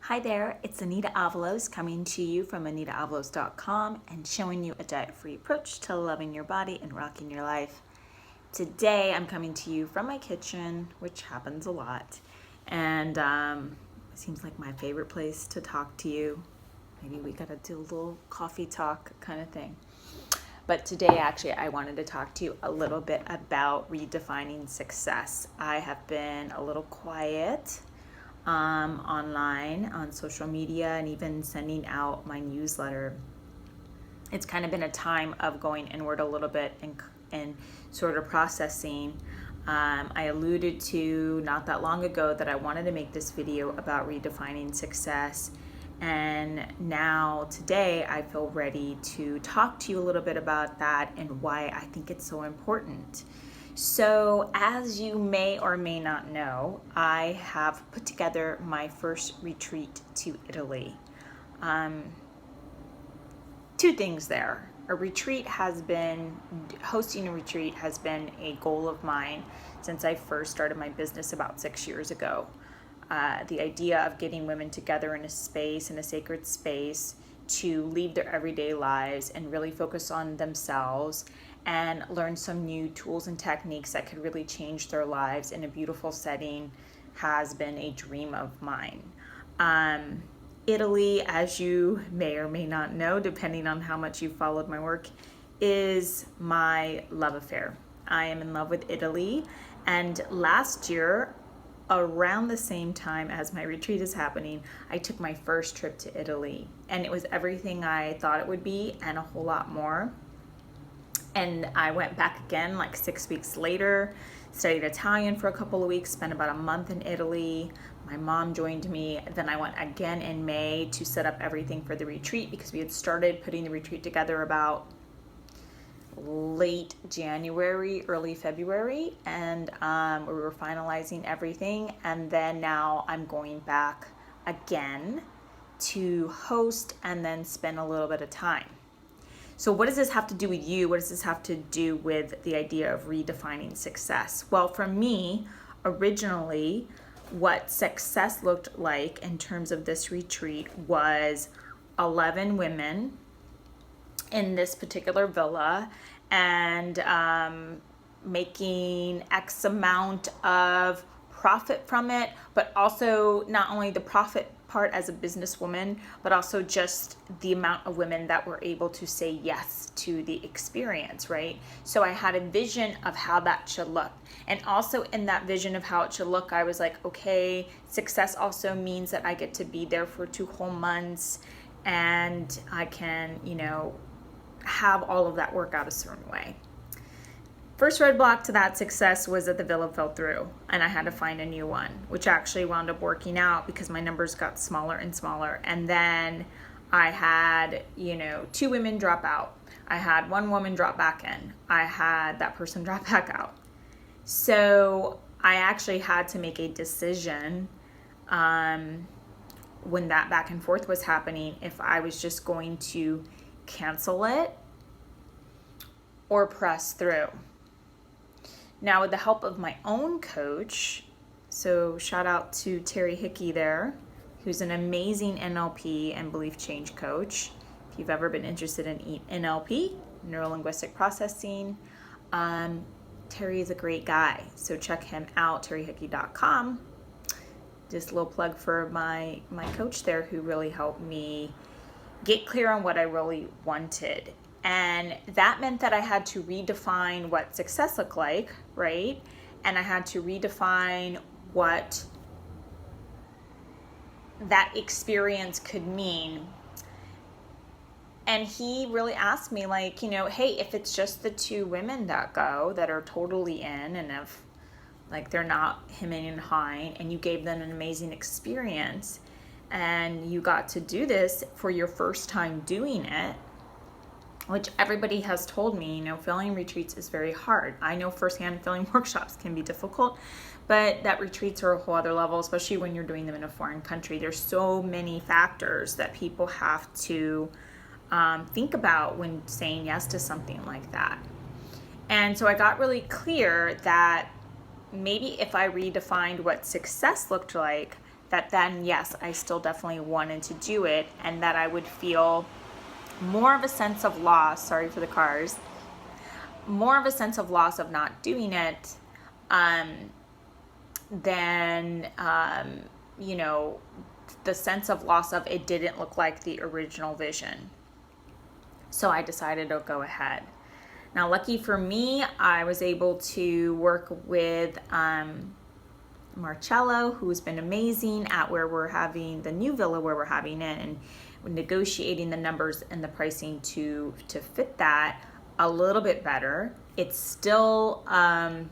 Hi there, it's Anita Avalos coming to you from AnitaAvalos.com and showing you a diet-free approach to loving your body and rocking your life. Today I'm coming to you from my kitchen, which happens a lot, and it seems like my favorite place to talk to you. Maybe we gotta do a little coffee talk kind of thing. But today, actually, I wanted to talk to you a little bit about redefining success. I have been a little quiet online, on social media, and even sending out my newsletter. It's kind of been a time of going inward a little bit and sort of processing. I alluded to not that long ago that I wanted to make this video about redefining success. And now today I feel ready to talk to you a little bit about that and why I think it's so important. So as you may or may not know, I have put together my first retreat to Italy. Two things there. Hosting a retreat has been a goal of mine since I first started my business about 6 years ago. The idea of getting women together in a sacred space, to leave their everyday lives and really focus on themselves and learn some new tools and techniques that could really change their lives in a beautiful setting has been a dream of mine. Italy, as you may or may not know, depending on how much you've followed my work, is my love affair. I am in love with Italy, and last year, around the same time as my retreat is happening, I took my first trip to Italy, and it was everything I thought it would be and a whole lot more. And I went back again like 6 weeks later, studied Italian for a couple of weeks, spent about a month in Italy. My mom joined me. Then I went again in May to set up everything for the retreat because we had started putting the retreat together about late January, early February, and we were finalizing everything. And then now I'm going back again to host and then spend a little bit of time. So what does this have to do with you? What does this have to do with the idea of redefining success? Well, for me, originally, what success looked like in terms of this retreat was 11 women in this particular villa and making X amount of profit from it, but also not only the profit part as a businesswoman, but also just the amount of women that were able to say yes to the experience, right? So I had a vision of how that should look. And also in that vision of how it should look, I was like, okay, success also means that I get to be there for 2 whole months and I can, have all of that work out a certain way. First roadblock to that success was that the villa fell through and I had to find a new one, which actually wound up working out because my numbers got smaller and smaller. And then I had, 2 women drop out. I had 1 woman drop back in. I had that person drop back out. So I actually had to make a decision when that back and forth was happening, if I was just going to cancel it or press through. Now, with the help of my own coach, so shout out to Terry Hickey there, who's an amazing NLP and belief change coach. If you've ever been interested in NLP, neuro-linguistic processing, Terry is a great guy. So check him out, terryhickey.com. Just a little plug for my coach there, who really helped me get clear on what I really wanted. And that meant that I had to redefine what success looked like, right? And I had to redefine what that experience could mean. And he really asked me, like, hey, if it's just the 2 women that go, that are totally in, and if like they're not hemming and hawing, and you gave them an amazing experience, and you got to do this for your first time doing it, which everybody has told me, filling retreats is very hard. I know firsthand filling workshops can be difficult, but that retreats are a whole other level, especially when you're doing them in a foreign country. There's so many factors that people have to think about when saying yes to something like that. And so I got really clear that maybe if I redefined what success looked like, that then, yes, I still definitely wanted to do it, and that I would feel more of a sense of loss, sorry for the cars, more of a sense of loss of not doing it than, the sense of loss of it didn't look like the original vision. So I decided to go ahead. Now, lucky for me, I was able to work with Marcello, who's been amazing at where we're having the new villa where we're having it, and we're negotiating the numbers and the pricing to fit that a little bit better. It's still, above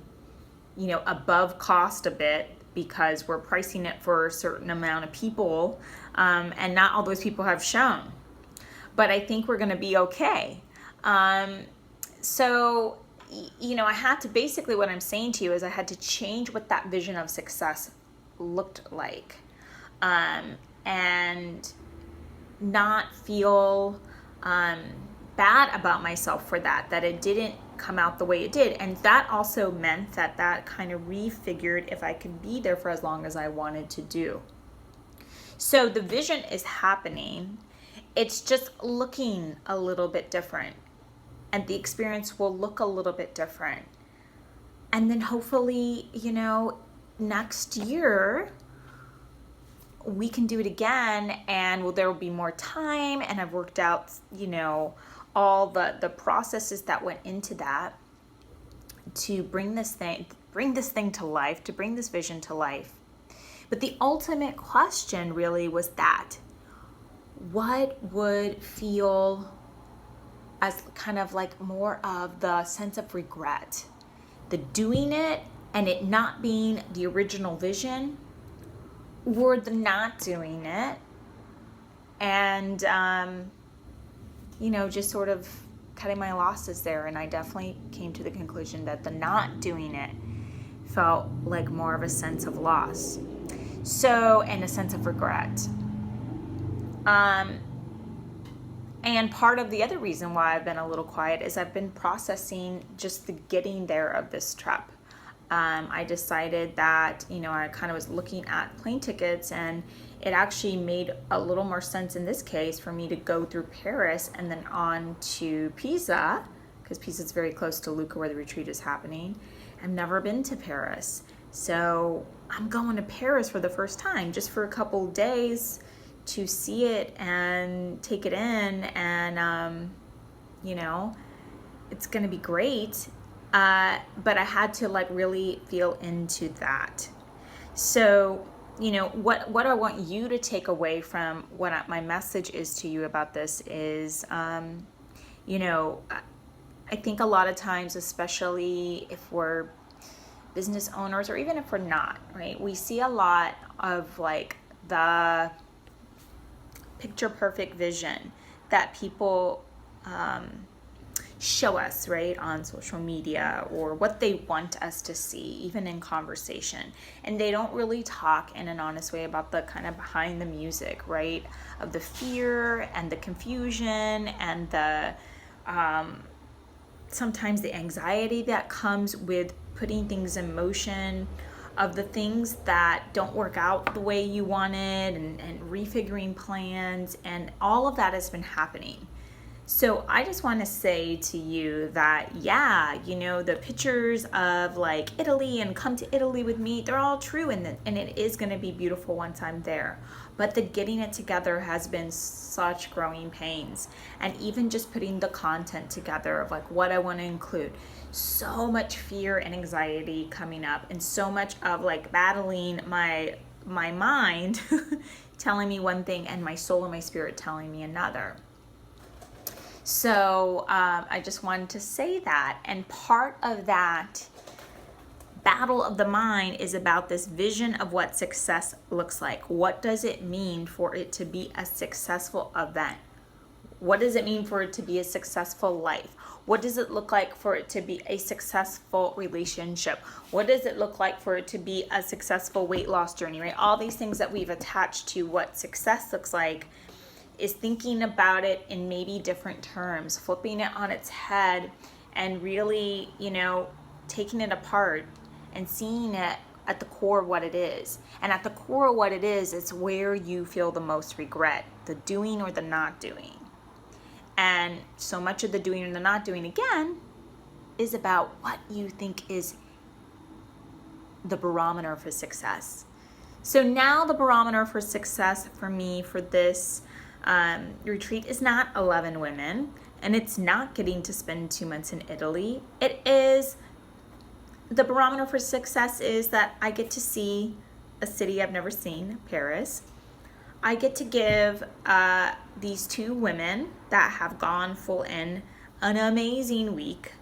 cost a bit because we're pricing it for a certain amount of people, and not all those people have shown. But I think we're going to be okay. So, I had to, basically what I'm saying to you is I had to change what that vision of success looked like, and not feel bad about myself for that it didn't come out the way it did. And that also meant that kind of refigured if I could be there for as long as I wanted to do. So the vision is happening. It's just looking a little bit different, and the experience will look a little bit different. And then hopefully, next year we can do it again, and there will be more time, and I've worked out, all the processes that went into that to bring this thing to life, to bring this vision to life. But the ultimate question really was that, what would feel as kind of like more of the sense of regret, the doing it and it not being the original vision, or the not doing it and just sort of cutting my losses there. And I definitely came to the conclusion that the not doing it felt like more of a sense of loss, and a sense of regret. And part of the other reason why I've been a little quiet is I've been processing just the getting there of this trip. I decided that, I kind of was looking at plane tickets, and it actually made a little more sense in this case for me to go through Paris and then on to Pisa, because Pisa is very close to Lucca where the retreat is happening. I've never been to Paris. So I'm going to Paris for the first time, just for a couple days, to see it and take it in, and it's gonna be great, but I had to really feel into that. So what I want you to take away from my message is to you about this is I think a lot of times, especially if we're business owners or even if we're not, right, we see a lot of the picture perfect vision that people show us, right, on social media, or what they want us to see, even in conversation. And they don't really talk in an honest way about the kind of behind the music, right, of the fear and the confusion and the sometimes the anxiety that comes with putting things in motion, of the things that don't work out the way you wanted, and refiguring plans, and all of that has been happening. So I just want to say to you that, the pictures of Italy and come to Italy with me, they're all true, and it is going to be beautiful once I'm there. But the getting it together has been such growing pains. And even just putting the content together of what I want to include, so much fear and anxiety coming up, and so much of battling my mind telling me one thing and my soul and my spirit telling me another. So I just wanted to say that. And part of that battle of the mind is about this vision of what success looks like. What does it mean for it to be a successful event? What does it mean for it to be a successful life? What does it look like for it to be a successful relationship? What does it look like for it to be a successful weight loss journey, right? All these things that we've attached to what success looks like is thinking about it in maybe different terms, flipping it on its head, and really, taking it apart and seeing it at the core of what it is. And at the core of what it is, it's where you feel the most regret, the doing or the not doing. And so much of the doing and the not doing, again, is about what you think is the barometer for success. So now the barometer for success for me for this retreat is not 11 women, and it's not getting to spend 2 months in Italy. It is, the barometer for success is that I get to see a city I've never seen, Paris. I get to give these 2 women that have gone full in an amazing week,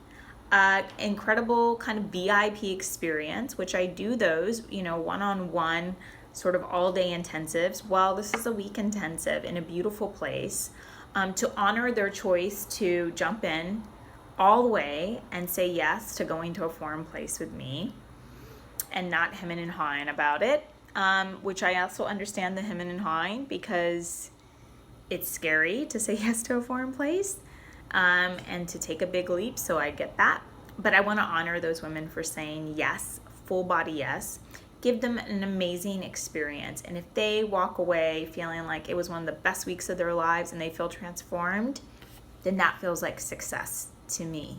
incredible kind of VIP experience, which I do those, one-on-one sort of all-day intensives. Well, this is a week intensive in a beautiful place, to honor their choice to jump in all the way and say yes to going to a foreign place with me and not hemming and hawing about it, which I also understand the hemming and hawing because it's scary to say yes to a foreign place and to take a big leap, so I get that. But I want to honor those women for saying yes, full body yes. Give them an amazing experience. And if they walk away feeling like it was one of the best weeks of their lives and they feel transformed, then that feels like success to me.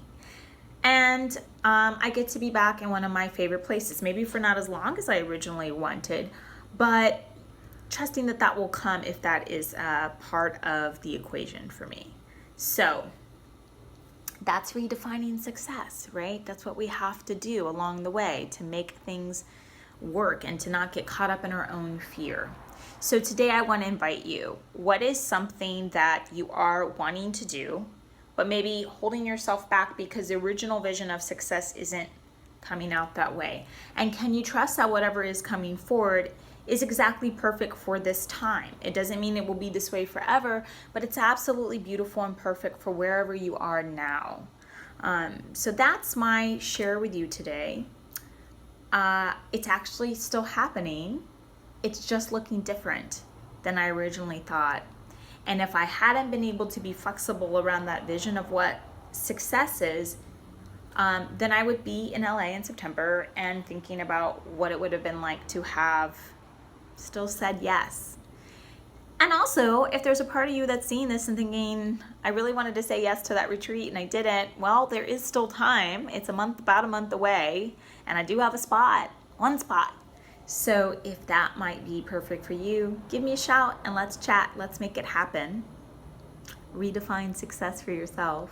And I get to be back in one of my favorite places, maybe for not as long as I originally wanted, but trusting that that will come if that is part of the equation for me. So that's redefining success, right? That's what we have to do along the way to make things work and to not get caught up in our own fear. So today I want to invite you. What is something that you are wanting to do, but maybe holding yourself back because the original vision of success isn't coming out that way? And can you trust that whatever is coming forward is exactly perfect for this time? It doesn't mean it will be this way forever, but it's absolutely beautiful and perfect for wherever you are now. So that's my share with you today. It's actually still happening. It's just looking different than I originally thought. And if I hadn't been able to be flexible around that vision of what success is, then I would be in LA in September and thinking about what it would have been like to have still said yes. And also, if there's a part of you that's seeing this and thinking, I really wanted to say yes to that retreat and I didn't, well, there is still time. It's about a month away, and I do have one spot. So if that might be perfect for you, give me a shout and let's chat. Let's make it happen. Redefine success for yourself.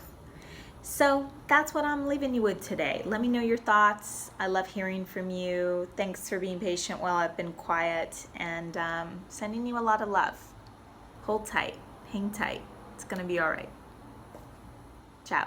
So that's what I'm leaving you with today. Let me know your thoughts. I love hearing from you. Thanks for being patient while I've been quiet, and sending you a lot of love. Hold tight, hang tight. It's gonna be all right. Ciao.